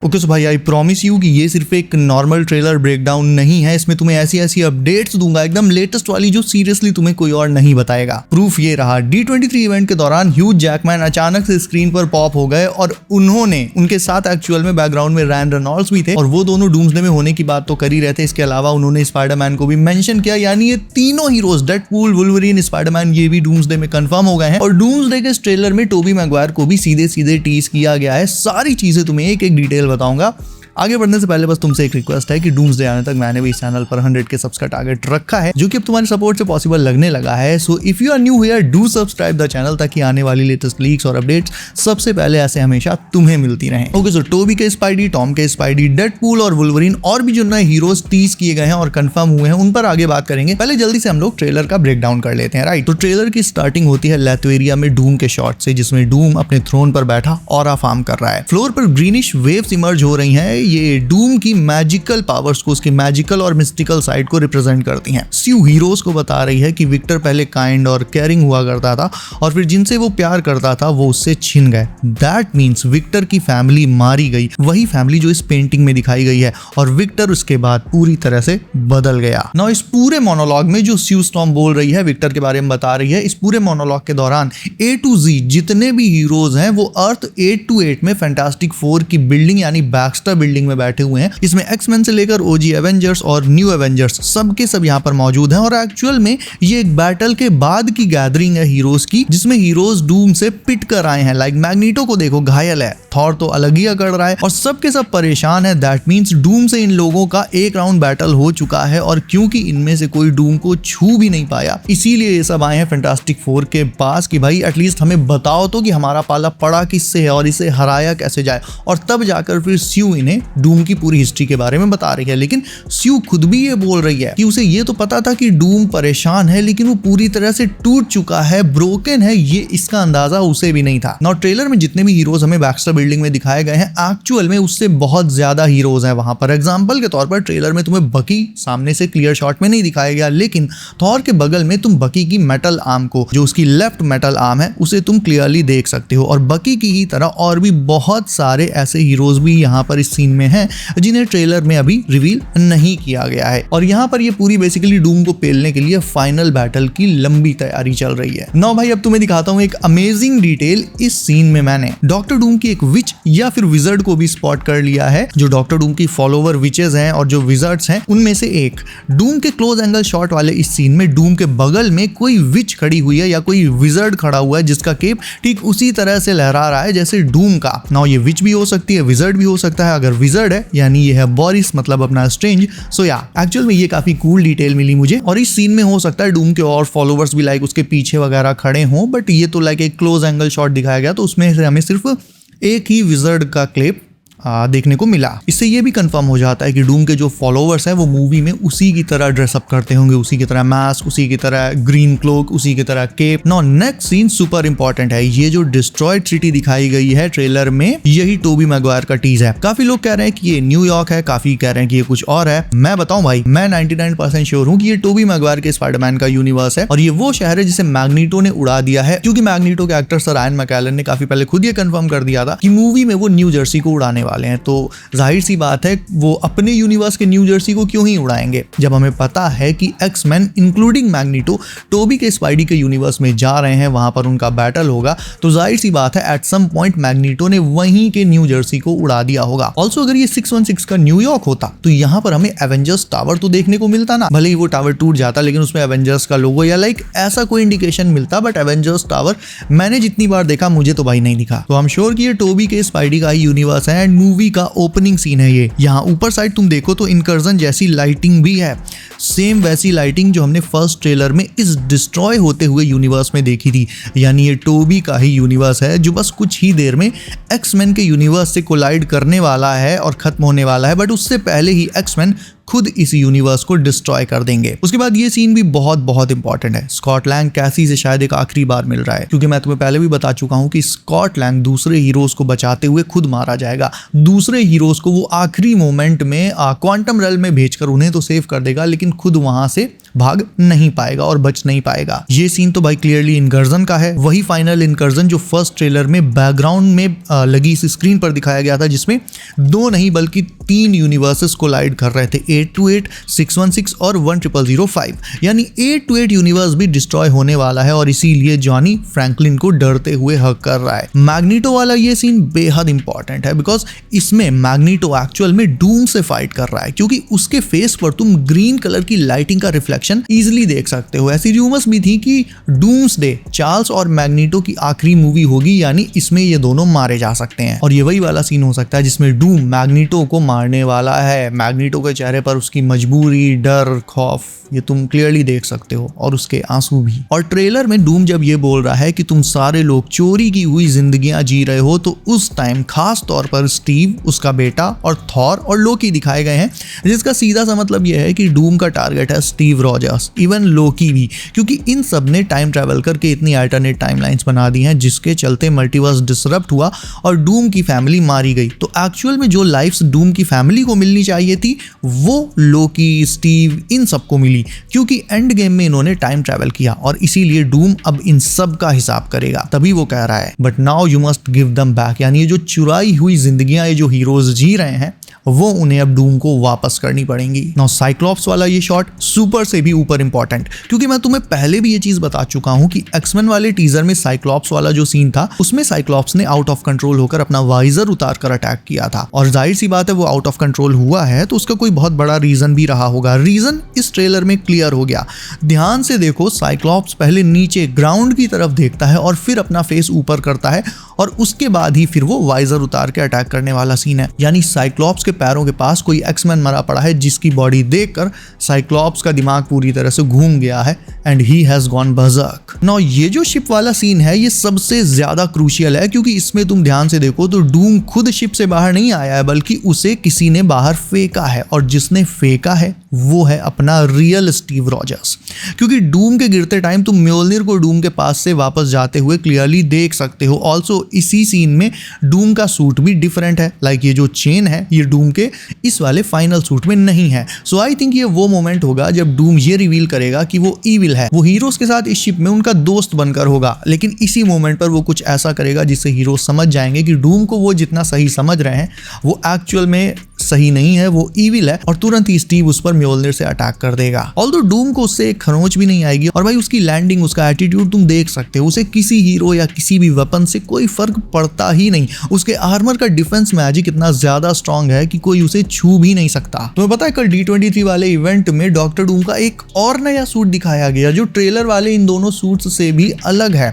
Okay so भाई I promise you कि ये सिर्फ एक नॉर्मल ट्रेलर ब्रेकडाउन नहीं है, इसमें तुम्हें ऐसी ऐसी अपडेट्स दूंगा एकदम लेटेस्ट वाली जो सीरियसली तुम्हें कोई और नहीं बताएगा। प्रूफ ये रहा, D23 इवेंट के दौरान ह्यूज जैकमैन अचानक से स्क्रीन पर पॉप हो गए और उनके साथ एक्चुअल में बैकग्राउंड में रैन रेनॉल्ड्स भी थे और वो दोनों डूम्सडे में होने की बात तो कर ही रहे थे। इसके अलावा उन्होंने स्पाइडरमैन को भी मेंशन किया, यानी ये तीनों हीरोज डेडपूल, वुल्वरीन, स्पाइडरमैन ये भी डूम्सडे में कंफर्म हो गए हैं। और डूम्सडे के इस ट्रेलर में टोबी मैगवायर को भी सीधे सीधे टीज किया गया है। सारी चीजें तुम्हें एक एक डिटेल बताऊंगा। आगे बढ़ने से पहले बस तुमसे एक रिक्वेस्ट है कि डूम्सडे आने तक मैंने भी इस चैनल पर 100 के सब्स का टारगेट रखा है, जो कि अब तुम्हारे सपोर्ट से पॉसिबल लगने लगा है। So if you are new here, do subscribe the channel ताकि आने वाली लेटेस्ट लीक्स और अपडेट्स सबसे पहले ऐसे हमेशा तुम्हें मिलती रहें। ओके, सो टोबी के स्पाइडी, टॉम के स्पाइडी, डेडपूल और वुल्वरीन और भी जो नए हीरोज टीज किए गए हैं और कंफर्म हुए हैं उन पर आगे बात करेंगे। पहले जल्दी से हम लोग ट्रेलर का ब्रेकडाउन कर लेते हैं। राइट, तो ट्रेलर की स्टार्टिंग होती है लैथवेरिया में डूम के शॉट से, जिसमें डूम अपने थ्रोन पर बैठा ऑरा फार्म कर रहा है। फ्लोर पर ग्रीनिश वेव्स इमर्ज हो रही हैं। ये डूम की मैजिकल पावर्स को, उसकी मैजिकल और मिस्टिकल साइड को रिप्रेजेंट करती हैं। स्यू हीरोज को बता रही है कि विक्टर पहले काइंड और केयरिंग हुआ करता था और फिर जिनसे वो प्यार करता था वो उससे छिन गए। दैट मीन्स विक्टर की फैमिली मारी गई, वही फैमिली जो इस पेंटिंग में दिखाई गई है, और विक्टर उसके बाद पूरी तरह से बदल गया। नाउ इस पूरे मोनोलॉग में जो स्यू स्टॉर्म बोल रही है, विक्टर के बारे में बता रही है, इस पूरे मोनोलॉग के दौरान A to Z जितने भी हीरोज हैं वो अर्थ 828 में फैंटास्टिक 4 की बिल्डिंग यानी बैक्स्टर बिल्डिंग में बैठे हुए हैं। इसमें एक्समैन से लेकर ओजी एवेंजर्स और न्यू एवेंजर्स सबके सब यहाँ पर मौजूद हैं। और एक्चुअल में ये एक बैटल के बाद की गैदरिंग है हीरोज की, जिसमें हीरोज डूम से पिट कर आए हैं। लाइक मैग्नीटो को देखो घायल है, थॉर तो अलग ही अकड़ रहा है और सबके सब परेशान है। दैट मीन्स डूम से इन लोगों का एक राउंड बैटल हो चुका है और क्योंकि इनमें से कोई डूम को छू भी नहीं पाया, इसीलिए ये सब आए हैं फैंटास्टिक 4 के पास कि भाई एटलीस्ट हमें बताओ तो कि हमारा पाला पड़ा किससे है और इसे हराया कैसे जाए। और तब जाकर फिर स्यू इन्हें डूम की पूरी हिस्ट्री के बारे में बता रही है। लेकिन स्यू खुद भी ये बोल रही है कि उसे ये तो पता था कि डूम परेशान है, लेकिन वो पूरी तरह से टूट चुका है, ब्रोकन है, ये इसका अंदाजा उसे भी नहीं था। नाउ ट्रेलर में जितने भी हीरोज हमें बैक्स्टर बिल्डिंग में दिखाए गए हैं, एक्चुअल में उससे बहुत ज्यादा हीरोज हैं वहां पर। एग्जांपल के तौर पर ट्रेलर में तुम्हें बकी सामने से क्लियर शॉट में नहीं दिखाया गया, लेकिन थॉर के बगल में तुम बकी की मेटल आर्म को, जो उसकी लेफ्ट मेटल आर्म है, उसे तुम क्लियरली देख सकते हो। और बकी की ही तरह और भी बहुत सारे ऐसे हीरोज भी यहाँ पर इस सीन में हैं जिन्हें ट्रेलर में अभी रिवील नहीं किया गया है। और यहाँ पर ये पूरी बेसिकली डूम को पेलने के लिए फाइनल बैटल की लंबी तैयारी चल रही है। नाउ भाई अब तुम्हें दिखाता हूँ एक अमेजिंग डिटेल। इस सीन में मैंने डॉक्टर डूम की एक विच या फिर विजर्ड को भी स्पॉट कर लिया है। जो डॉक्टर डूम की फॉलोवर विचेस हैं और जो विजर्ड्स हैं उनमें से एक। डूम के क्लोज एंगल शॉट वाले इस सीन में डूम के बगल में कोई विच खड़ी हुई है या कोई विजर्ड खड़ा हुआ है जिसका केप ठीक उसी तरह से लहरा रहा है जैसे डूम का। नाउ ये विच भी हो सकती है, विजर्ड भी हो सकता है। अगर विजर्ड है यानी ये है बोरिस, मतलब अपना स्ट्रेंज। सो या एक्चुअल में ये काफी कूल डिटेल मिली मुझे। और इस सीन में हो सकता है डूम के और फॉलोवर्स भी लाइक उसके पीछे वगैरह खड़े हों, बट ये तो लाइक एक क्लोज एंगल शॉट दिखाया गया तो उसमें से हमें सिर्फ एक ही विजर्ड का क्लिप देखने को मिला। इससे ये भी कंफर्म हो जाता है कि डूम के जो फॉलोवर्स हैं वो मूवी में उसी की तरह ड्रेसअप करते होंगे, उसी की तरह मास्क, उसी की तरह ग्रीन क्लोक, उसी की तरह cape. Now next scene super important है। ये जो डिस्ट्रॉयड सिटी दिखाई गई है ट्रेलर में, यही टोबी मैगवायर का टीज है। काफी लोग कह रहे हैं कि ये न्यूयॉर्क है, काफी कह रहे हैं कि ये कुछ और है। मैं बताऊं भाई, मैं 99% श्योर हूं कि ये टोबी मैगवायर के स्पाइडरमैन का यूनिवर्स है और ये वो शहर है जिसे मैग्नीटो ने उड़ा दिया है। क्योंकि मैग्नीटो के एक्टर सर आयन मैकेलन ने काफी पहले खुद ये कंफर्म कर दिया था कि मूवी में वो न्यू जर्सी को उड़ाने वाले हैं। तो जाहिर सी बात है वो अपने यूनिवर्स के न्यू जर्सी को क्यों ही उड़ाएंगे, जब हमें पता है कि एक्समैन इंक्लूडिंग मैग्नीटो टोबी के स्पाइडी के यूनिवर्स में जा रहे हैं, वहां पर उनका बैटल होगा। तो जाहिर सी बात है एट सम पॉइंट मैग्नीटो ने वहीं के न्यू जर्सी को उड़ा दिया होगा। ऑल्सो अगर ये 616 का न्यूयॉर्क होता तो यहाँ पर हमें एवेंजर्स टावर तो देखने को मिलता ना। भले ही वो टावर टूट जाता लेकिन उसमें एवेंजर्स का लोगो या लाइक ऐसा कोई इंडिकेशन मिलता, बट एवेंजर्स टावर मैंने जितनी बार देखा मुझे तो भाई नहीं दिखा। तो हम श्योर कि ये टोबी के स्पाइडी का ही यूनिवर्स है एंड मूवी का ओपनिंग सीन है ये। यहाँ ऊपर साइड तुम देखो तो इनकर्जन जैसी लाइटिंग भी है, सेम वैसी लाइटिंग जो हमने फर्स्ट ट्रेलर में इस डिस्ट्रॉय होते हुए यूनिवर्स में देखी थी। यानी ये टोबी का ही यूनिवर्स है जो बस कुछ ही देर में एक्समैन के यूनिवर्स से कोलाइड करने वाला है और खत्म होने वाला है। बट उससे पहले ही एक्समैन खुद इस यूनिवर्स को डिस्ट्रॉय कर देंगे। उसके बाद ये सीन भी बहुत बहुत इंपॉर्टेंट है। स्कॉट लैंग कैसी से शायद एक आखिरी बार मिल रहा है, क्योंकि मैं तुम्हें पहले भी बता चुका हूं कि स्कॉट लैंग दूसरे हीरोज को बचाते हुए खुद मारा जाएगा। दूसरे हीरोज को वो आखिरी मोमेंट में क्वांटम रेल में भेजकर उन्हें तो सेव कर देगा, लेकिन खुद वहां से भाग नहीं पाएगा और बच नहीं पाएगा। ये सीन तो भाई क्लियरली इनकर्जन का है, वही फाइनल इनकर्जन जो फर्स्ट ट्रेलर में बैकग्राउंड में लगी इस स्क्रीन पर दिखाया गया था, जिसमें 2 नहीं बल्कि 3 यूनिवर्सेस कोलाइड कर रहे थे, 828, 616 और 10005। यानी 828 यूनिवर्स भी डिस्ट्रॉय होने वाला है और इसीलिए जॉनी फ्रैंकलिन को डरते हुए हग कर रहा है। मैग्नीटो वाला ये सीन बेहद इंपॉर्टेंट है, बिकॉज इसमें मैग्नीटो एक्चुअल में डूम से फाइट कर रहा है, क्योंकि उसके फेस पर तुम ग्रीन कलर की लाइटिंग का रिफ्लेक्शन इजीली देख सकते हो। ऐसी रूमर्स भी थी कि डूम्सडे चार्ल्स और मैग्नीटो की आखिरी मूवी होगी, यानी इसमें ये दोनों मारे जा सकते हैं। और ये वही वाला सीन हो सकता है जिसमें डूम मैग्नीटो को मारने वाला है। मैग्नीटो के चेहरे पर उसकी मजबूरी, डर, खौफ ये तुम क्लियरली देख सकते हो, और उसके आंसू भी। और ट्रेलर में डूम जब ये बोल रहा है कि तुम सारे लोग चोरी की हुई जिंदगियां जी रहे हो, तो उस टाइम खास तौर पर स्टीव, उसका बेटा और थॉर और लोकी दिखाए गए हैं, जिसका सीधा सा मतलब यह है कि डूम का टारगेट है स्टीव रॉजर्स, इवन लोकी भी, क्योंकि इन सब ने टाइम ट्रैवल करके इतनी अल्टरनेट टाइमलाइंस बना दी हैं जिसके चलते मल्टीवर्स डिसरप्ट हुआ और डूम की फैमिली मारी गई। तो एक्चुअल में जो लाइफ्स डूम की फैमिली को मिलनी चाहिए थी वो लोकी, स्टीव, इन सबको मिली, क्योंकि एंड गेम में इन्होंने टाइम ट्रैवल किया और इसीलिए डूम अब इन सब का हिसाब करेगा। तभी वो कह रहा है but now you must give them back, यानी ये जो चुराई हुई जिंदगियां ये जो हीरोज जी रहे हैं वो उन्हें अब डूम को वापस करनी पड़ेंगी। नाउ साइक्लॉप्स वाला ये शॉट सुपर से भी ऊपर इंपॉर्टेंट, क्योंकि मैं तुम्हें पहले भी ये चीज बता चुका हूं कि एक्समैन वाले टीजर में साइक्लॉप्स वाला जो सीन था उसमें साइक्लॉप्स ने आउट ऑफ कंट्रोल होकर अपना वाइजर उतार कर अटैक किया था, और जाहिर सी बात है वो आउट ऑफ कंट्रोल हुआ है तो उसका कोई बहुत बड़ा रीजन भी रहा होगा। रीजन इस ट्रेलर में क्लियर हो गया। ध्यान से देखो, साइक्लॉप्स पहले नीचे ग्राउंड की तरफ देखता है और फिर अपना फेस ऊपर करता है और उसके बाद ही फिर वो वाइजर उतार के अटैक करने वाला सीन है। यानी साइक्लॉप्स के पैरों के पास कोई एक्समैन मरा पड़ा है जिसकी बॉडी देखकर साइक्लॉप्स का दिमाग पूरी तरह से घूम गया है and he has gone berserk. Now ये जो शिप वाला सीन है ये सबसे ज्यादा क्रूशियल है, क्योंकि इसमें तुम ध्यान से देखो तो डूम खुद शिप से बाहर नहीं आया है बल्कि उसे किसी ने बाहर फेंका है, और जिसने फेंका है वो है अपना रियल स्टीव रॉजर्स। क्योंकि डूम के गिरते टाइम तुम म्योल्निर को डूम के पास से वापस जाते हुए क्लियरली देख सकते हो। ऑल्सो इसी सीन में डूम का सूट भी डिफरेंट है, लाइक ये जो चेन है ये डूम के इस वाले फाइनल सूट में नहीं है। सो आई थिंक ये वो मोमेंट होगा जब डूम ये रिवील करेगा कि वो ईविल है, वो हीरोज के साथ इस शिप में उनका दोस्त बनकर होगा, लेकिन इसी मोमेंट पर वो कुछ ऐसा करेगा जिससे हीरो समझ जाएंगे कि डूम को वो जितना सही समझ रहे हैं वो एक्चुअल में सही नहीं है, वो ईविल है, और तुरंत ही स्टीव उस पर म्योल्निर से अटैक कर देगा। ऑल्दो डूम को उससे खरोंच भी नहीं आएगी, और भाई उसकी लैंडिंग, उसका एटीट्यूड तुम देख सकते हो, उसे किसी हीरो या किसी भी वेपन से कोई फर्क पड़ता ही नहीं। उसके आर्मर का डिफेंस मैजिक इतना ज्यादा स्ट्रांग है कि कोई उसे छू भी नहीं सकता। तुम्हें पता है कल D23 वाले इवेंट में डॉक्टर डूम का एक और नया सूट दिखाया गया जो ट्रेलर वाले इन दोनों सूट्स से भी अलग है।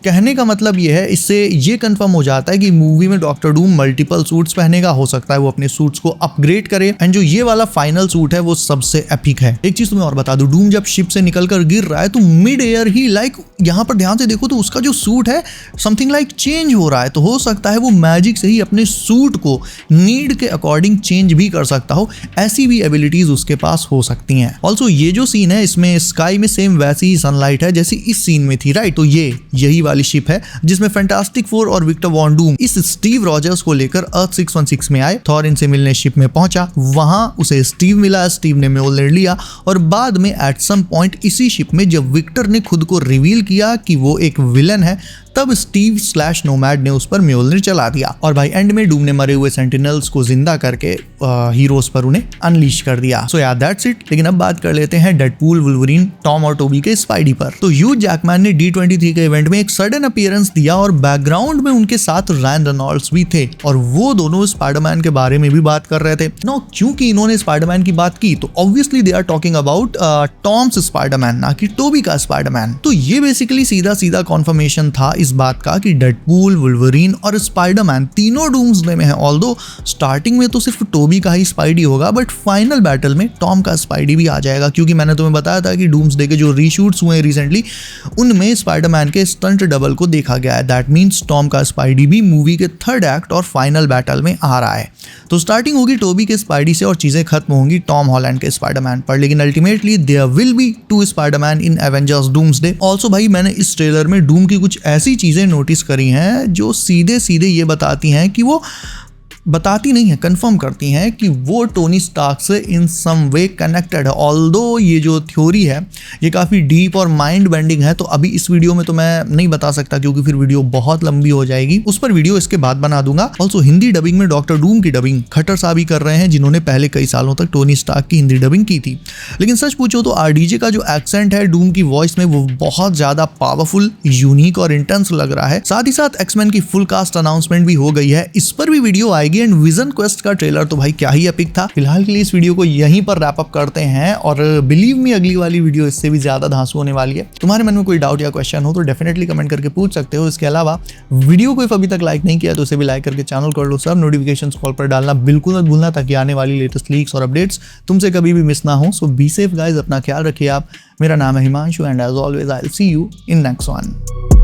कहने का मतलब यह है, इससे ये कंफर्म हो जाता है कि मूवी में डॉक्टर डूम मल्टीपल सूट्स पहनेगा, हो सकता है वो अपने सूट्स को अपग्रेड करे, एंड जो ये वाला फाइनल सूट है वो सबसे एपिक है। एक चीज तुम्हें और बता दूं, डूम जब शिप से निकलकर गिर रहा है तो मिड एयर ही लाइक यहाँ पर ध्यान से देखो तो उसका जो सूट है समथिंग लाइक चेंज हो रहा है, तो हो सकता है वो मैजिक से ही अपने सूट को नीड के अकॉर्डिंग चेंज भी कर सकता हो, ऐसी भी एबिलिटीज उसके पास हो सकती हैं। ऑल्सो ये जो सीन है इसमें स्काई में सेम वैसी ही सनलाइट है जैसी इस सीन में थी, राइट? तो ये यही वाली शिप है जिसमें फैंटास्टिक फोर और विक्टर वॉन डूम इस स्टीव रॉजर्स को लेकर अर्थ 616 में आए। थॉर इनसे मिलने शिप में पहुंचा, वहां उसे स्टीव मिला, स्टीव ने म्योल्निर लिया, और बाद में एट सम पॉइंट इसी शिप में जब विक्टर ने खुद को रिवील किया कि वो एक विलन है, तब स्टीव / नोमैड ने उस पर म्योल्निर चला दिया, और भाई एंड में डूम ने मरे हुए सेंटिनल्स को जिंदा करके हीरोज पर उन्हें अनलीश कर दिया। सो यार दैट्स इट। लेकिन अब बात कर लेते हैं डेडपूल, वुल्वरीन, टॉम और टोबी के स्पाइडी पर। तो ह्यूज जैकमैन ने D23 के इवेंट में एक सडन अपीयरेंस दिया और बैकग्राउंड में उनके साथ रायन रेनॉल्ड्स भी थे, और वो दोनों स्पाइडरमैन के बारे में भी बात कर रहे थे। नो, क्योंकि इन्होंने स्पाइडरमैन की बात की तो obviously they are talking about Tom's Spiderman, ना कि टोबी का स्पाइडरमैन। तो ये बेसिकली सीधा सीधा कॉन्फर्मेशन था इस बात का कि डेडपूल, वुल्वरीन और स्पाइडरमैन तीनों डूम्सडे में है। ऑल्दो स्टार्टिंग में तो सिर्फ टोबी का ही स्पाइडी होगा, बट फाइनल बैटल में टॉम का स्पाइडी भी आ जाएगा, क्योंकि मैंने तुम्हें बताया था कि डूम्सडे के जो रीशूट्स हुए रिसेंटली उनमें स्पाइडरमैन के स्टंट डबल को देखा गया है। दैट मीन्स टॉम का स्पाइडी भी मूवी के थर्ड एक्ट और फाइनल बैटल में आ रहा है। तो स्टार्टिंग होगी टोबी के स्पाइडी से और चीजें खत्म होंगी टॉम हॉलैंड के स्पाइडरमैन पर, लेकिन ultimately there will be 2 Spiderman in Avengers Doomsday. Also भाई मैंने इस ट्रेलर में डूम की कुछ ऐसी चीजें नोटिस करी हैं जो सीधे सीधे ये बताती हैं कि वो बताती नहीं है, कंफर्म करती हैं कि वो टोनी स्टार्क से इन सम वे कनेक्टेड है। ऑल्दो ये जो थ्योरी है ये काफ़ी डीप और माइंड बेंडिंग है, तो अभी इस वीडियो में तो मैं नहीं बता सकता क्योंकि फिर वीडियो बहुत लंबी हो जाएगी। उस पर वीडियो इसके बाद बना दूंगा। ऑल्सो हिंदी डबिंग में डॉक्टर डूम की डबिंग खट्टर साहब ही कर रहे हैं, जिन्होंने पहले कई सालों तक टोनी स्टार्क की हिंदी डबिंग की थी। लेकिन सच पूछो तो आरडीजे का जो एक्सेंट है डूम की वॉइस में वो बहुत ज़्यादा पावरफुल, यूनिक और इंटेंस लग रहा है। साथ ही साथ एक्समैन की फुल कास्ट अनाउंसमेंट भी हो गई है, इस पर भी वीडियो आएगी। एंड विजन क्वेस्ट का ट्रेलर तो भाई क्या ही एपिक था। फिलहाल के लिए इस वीडियो को यहीं पर रैप अप करते हैं और बिलीव मी अगली वाली वीडियो इससे भी ज्यादा धांसू होने वाली है। तुम्हारे मन में कोई डाउट या क्वेश्चन हो तो डेफिनेटली कमेंट करके पूछ सकते हो। इसके अलावा वीडियो को अभी तक लाइक नहीं किया तो उसे भी लाइक करके चैनल कर लो। सब नोटिफिकेशंस कॉल पर डालना बिल्कुल मत भूलना ताकि आने वाली लेटेस्ट लीक्स और अपडेट्स तुमसे कभी भी मिस ना हो। सो बी सेफ गाइस, अपना ख्याल रखिए आप। मेरा नाम है Himanshu and as always I will see you in next one.